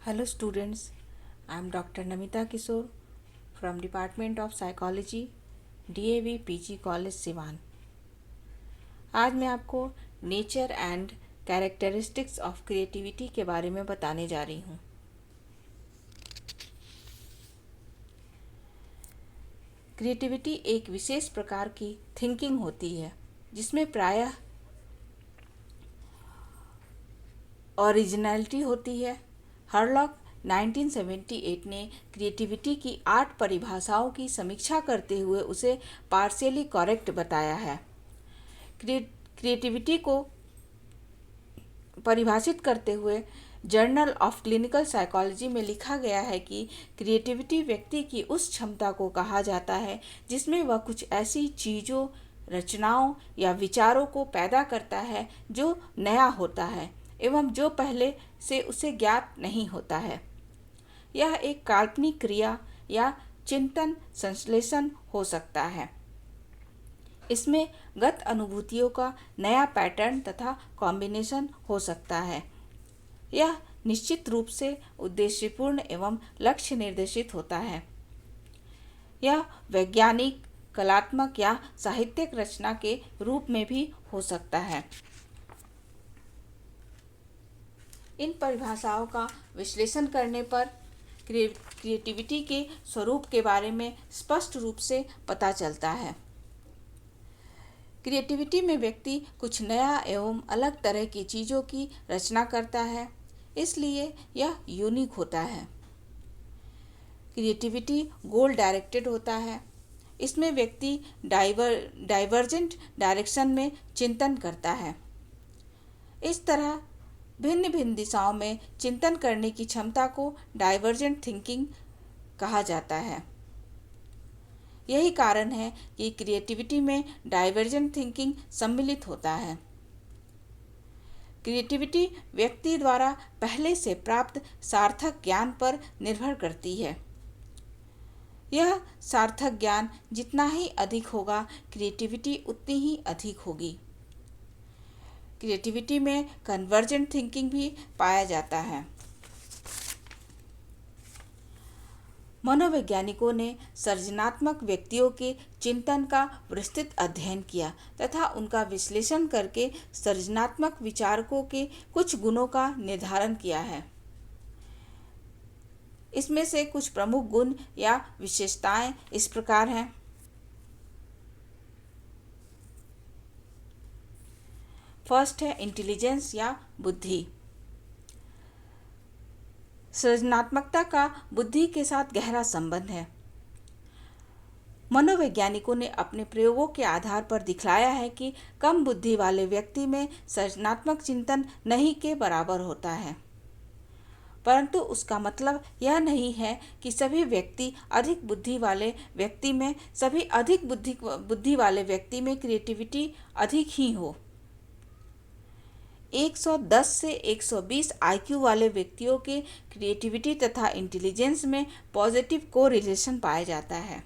Hello students, I am Dr. Namita Kishore from Department of Psychology, DAV PG College Siwan. आज मैं आपको nature and characteristics of creativity के बारे में बताने जा रही हूँ। क्रिएटिविटी एक विशेष प्रकार की थिंकिंग होती है जिसमें प्रायः ओरिजिनलिटी होती है। हरलॉक 1978 ने क्रिएटिविटी की 8 परिभाषाओं की समीक्षा करते हुए उसे पार्शियली करेक्ट बताया है। क्रिएटिविटी को परिभाषित करते हुए जर्नल ऑफ क्लिनिकल साइकोलॉजी में लिखा गया है कि क्रिएटिविटी व्यक्ति की उस क्षमता को कहा जाता है जिसमें वह कुछ ऐसी चीज़ों, रचनाओं या विचारों को पैदा करता है जो नया होता है एवं जो पहले से उसे ज्ञात नहीं होता है। यह एक काल्पनिक क्रिया या चिंतन संश्लेषण हो सकता है। इसमें गत अनुभूतियों का नया पैटर्न तथा कॉम्बिनेशन हो सकता है। यह निश्चित रूप से उद्देश्यपूर्ण एवं लक्ष्य निर्देशित होता है। यह वैज्ञानिक, कलात्मक या साहित्यिक रचना के रूप में भी हो सकता है। इन परिभाषाओं का विश्लेषण करने पर क्रिएटिविटी के स्वरूप के बारे में स्पष्ट रूप से पता चलता है। क्रिएटिविटी में व्यक्ति कुछ नया एवं अलग तरह की चीज़ों की रचना करता है, इसलिए यह यूनिक होता है। क्रिएटिविटी गोल डायरेक्टेड होता है। इसमें व्यक्ति डाइवर्जेंट डायरेक्शन में चिंतन करता है। इस तरह भिन्न भिन्न दिशाओं में चिंतन करने की क्षमता को डाइवर्जेंट थिंकिंग कहा जाता है। यही कारण है कि क्रिएटिविटी में डाइवर्जेंट थिंकिंग सम्मिलित होता है। क्रिएटिविटी व्यक्ति द्वारा पहले से प्राप्त सार्थक ज्ञान पर निर्भर करती है। यह सार्थक ज्ञान जितना ही अधिक होगा, क्रिएटिविटी उतनी ही अधिक होगी। क्रिएटिविटी में कन्वर्जेंट थिंकिंग भी पाया जाता है। मनोवैज्ञानिकों ने सृजनात्मक व्यक्तियों के चिंतन का विस्तृत अध्ययन किया तथा उनका विश्लेषण करके सृजनात्मक विचारकों के कुछ गुणों का निर्धारण किया है। इसमें से कुछ प्रमुख गुण या विशेषताएं इस प्रकार हैं। फर्स्ट है इंटेलिजेंस या बुद्धि। सृजनात्मकता का बुद्धि के साथ गहरा संबंध है। मनोवैज्ञानिकों ने अपने प्रयोगों के आधार पर दिखलाया है कि कम बुद्धि वाले व्यक्ति में सृजनात्मक चिंतन नहीं के बराबर होता है, परंतु उसका मतलब यह नहीं है कि सभी अधिक बुद्धि वाले व्यक्ति में क्रिएटिविटी अधिक ही हो। 110 से 120 आईक्यू वाले व्यक्तियों के क्रिएटिविटी तथा इंटेलिजेंस में पॉजिटिव कोरिलेशन पाया जाता है।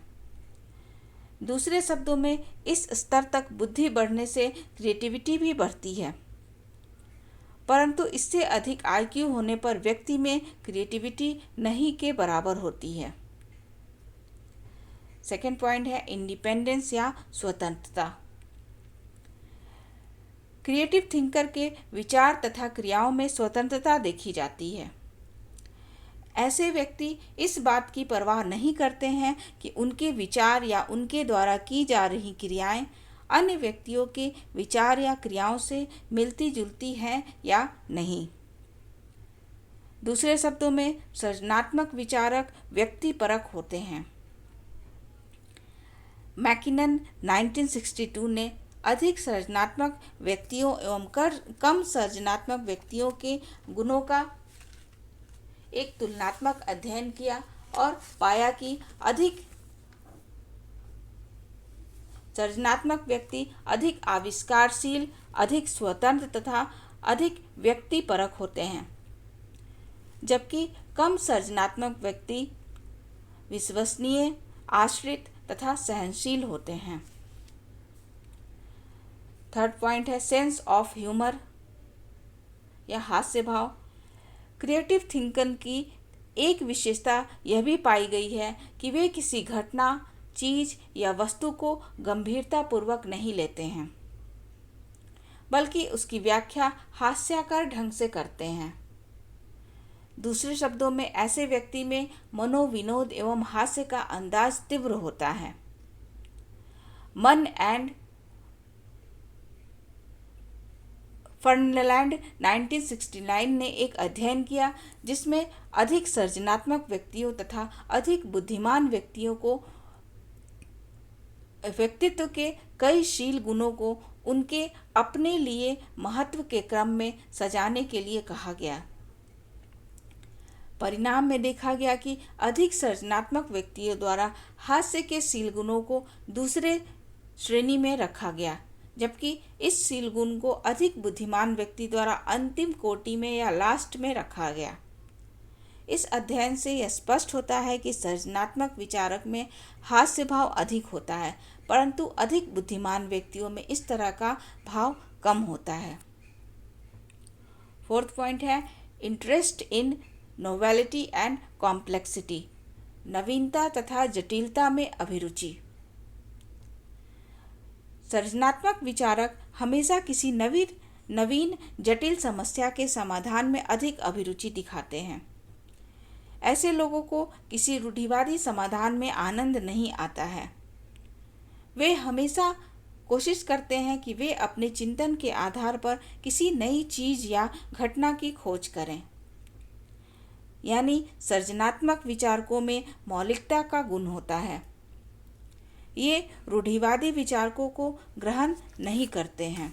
दूसरे शब्दों में, इस स्तर तक बुद्धि बढ़ने से क्रिएटिविटी भी बढ़ती है, परंतु इससे अधिक आईक्यू होने पर व्यक्ति में क्रिएटिविटी नहीं के बराबर होती है। सेकेंड पॉइंट है इंडिपेंडेंस या स्वतंत्रता। क्रिएटिव थिंकर के विचार तथा क्रियाओं में स्वतंत्रता देखी जाती है। ऐसे व्यक्ति इस बात की परवाह नहीं करते हैं कि उनके विचार या उनके द्वारा की जा रही क्रियाएं अन्य व्यक्तियों के विचार या क्रियाओं से मिलती जुलती हैं या नहीं। दूसरे शब्दों में, सृजनात्मक विचारक व्यक्तिपरक होते हैं। मैकिनन 1962 ने अधिक सृजनात्मक व्यक्तियों एवं कम सृजनात्मक व्यक्तियों के गुणों का एक तुलनात्मक अध्ययन किया और पाया कि अधिक सृजनात्मक व्यक्ति अधिक आविष्कारशील, अधिक स्वतंत्र तथा अधिक व्यक्तिपरक होते हैं, जबकि कम सृजनात्मक व्यक्ति विश्वसनीय, आश्रित तथा सहनशील होते हैं। थर्ड पॉइंट है सेंस ऑफ ह्यूमर या हास्य भाव। क्रिएटिव थिंकर की एक विशेषता यह भी पाई गई है कि वे किसी घटना, चीज या वस्तु को गंभीरतापूर्वक नहीं लेते हैं, बल्कि उसकी व्याख्या हास्याकर ढंग से करते हैं। दूसरे शब्दों में ऐसे व्यक्ति में मनोविनोद एवं हास्य का अंदाज तीव्र होता है। मन एंड फर्नलैंड 1969 ने एक अध्ययन किया जिसमें अधिक सृजनात्मक व्यक्तियों तथा अधिक बुद्धिमान व्यक्तियों को व्यक्तित्व के कई शील गुणों को उनके अपने लिए महत्व के क्रम में सजाने के लिए कहा गया। परिणाम में देखा गया कि अधिक सृजनात्मक व्यक्तियों द्वारा हास्य के शील गुणों को दूसरे श्रेणी में रखा गया, जबकि इस शील गुण को अधिक बुद्धिमान व्यक्ति द्वारा अंतिम कोटि में या लास्ट में रखा गया। इस अध्ययन से यह स्पष्ट होता है कि सृजनात्मक विचारक में हास्य भाव अधिक होता है, परंतु अधिक बुद्धिमान व्यक्तियों में इस तरह का भाव कम होता है। फोर्थ पॉइंट है interest in novelty and complexity, नवीनता तथा जटिलता में अभिरुचि। सृजनात्मक विचारक हमेशा किसी नवीन जटिल समस्या के समाधान में अधिक अभिरुचि दिखाते हैं। ऐसे लोगों को किसी रूढ़िवादी समाधान में आनंद नहीं आता है। वे हमेशा कोशिश करते हैं कि वे अपने चिंतन के आधार पर किसी नई चीज या घटना की खोज करें। यानी सृजनात्मक विचारकों में मौलिकता का गुण होता है। ये रूढ़िवादी विचारकों को ग्रहण नहीं करते हैं।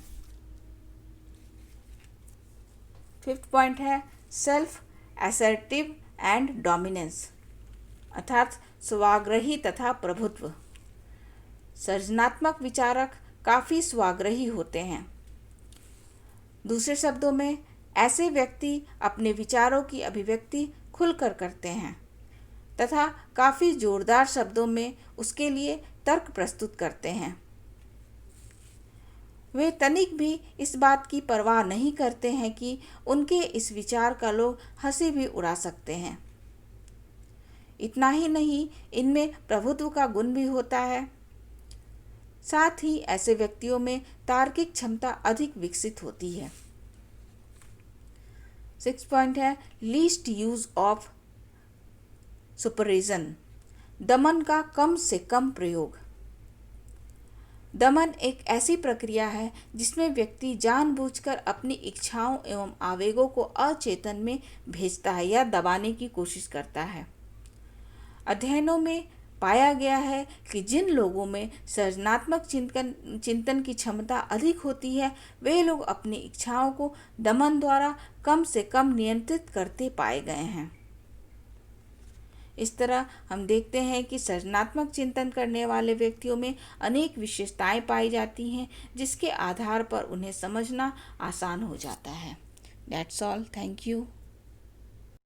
फिफ्थ पॉइंट है सेल्फ असर्टिव एंड डोमिनेंस, अर्थात स्वाग्रही तथा प्रभुत्व। सृजनात्मक विचारक काफ़ी स्वाग्रही होते हैं। दूसरे शब्दों में ऐसे व्यक्ति अपने विचारों की अभिव्यक्ति खुलकर करते हैं तथा काफ़ी जोरदार शब्दों में उसके लिए तर्क प्रस्तुत करते हैं। वे तनिक भी इस बात की परवाह नहीं करते हैं कि उनके इस विचार का लोग हंसी भी उड़ा सकते हैं। इतना ही नहीं, इनमें प्रभुत्व का गुण भी होता है। साथ ही ऐसे व्यक्तियों में तार्किक क्षमता अधिक विकसित होती है। 6 पॉइंट है लीस्ट यूज ऑफ सुपरविजन, दमन का कम से कम प्रयोग। दमन एक ऐसी प्रक्रिया है जिसमें व्यक्ति जानबूझकर अपनी इच्छाओं एवं आवेगों को अचेतन में भेजता है या दबाने की कोशिश करता है। अध्ययनों में पाया गया है कि जिन लोगों में सृजनात्मक चिंतन की क्षमता अधिक होती है, वे लोग अपनी इच्छाओं को दमन द्वारा कम से कम नियंत्रित करते पाए गए हैं। इस तरह हम देखते हैं कि सृजनात्मक चिंतन करने वाले व्यक्तियों में अनेक विशेषताएं पाई जाती हैं, जिसके आधार पर उन्हें समझना आसान हो जाता है। That's all. Thank you.